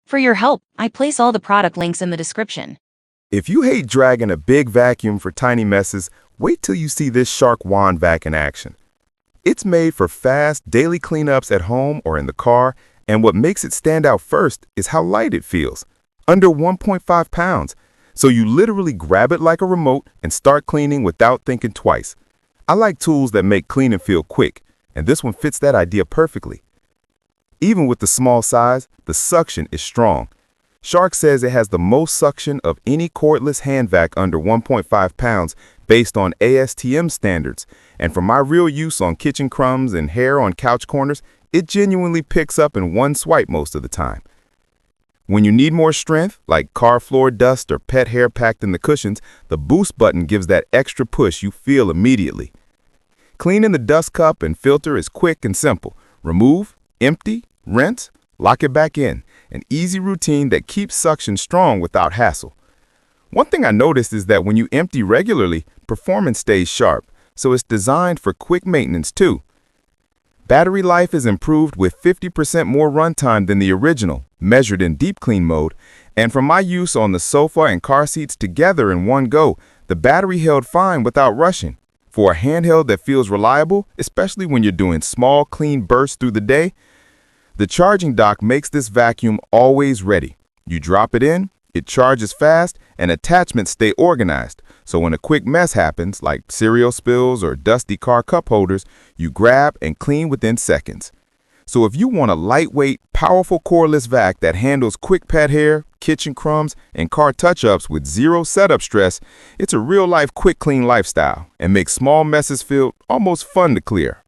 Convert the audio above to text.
For your help, I place all the product links in the description. If you hate dragging a big vacuum for tiny messes, wait till you see this Shark Wand Vac in action. It's made for fast, daily cleanups at home or in the car, and what makes it stand out first is how light it feels. Under 1.5 pounds. So you literally grab it like a remote and start cleaning without thinking twice. I like tools that make cleaning feel quick, and this one fits that idea perfectly. Even with the small size, the suction is strong. Shark says it has the most suction of any cordless hand vac under 1.5 pounds based on ASTM standards, and for my real use on kitchen crumbs and hair on couch corners, it genuinely picks up in one swipe most of the time. When you need more strength, like car floor dust or pet hair packed in the cushions, the boost button gives that extra push you feel immediately. Cleaning the dust cup and filter is quick and simple. Remove, empty, rinse, lock it back in. An easy routine that keeps suction strong without hassle. One thing I noticed is that when you empty regularly, performance stays sharp, so it's designed for quick maintenance too. Battery life is improved with 50% more runtime than the original, measured in deep clean mode, and for my use on the sofa and car seats together in one go, the battery held fine without rushing. For a handheld that feels reliable, especially when you're doing small, clean bursts through the day, the charging dock makes this vacuum always ready. You drop it in, it charges fast, and attachments stay organized, so when a quick mess happens, like cereal spills or dusty car cup holders, you grab and clean within seconds. So if you want a lightweight, powerful cordless vac that handles quick pet hair, kitchen crumbs, and car touch-ups with zero setup stress, it's a real-life quick clean lifestyle and makes small messes feel almost fun to clear.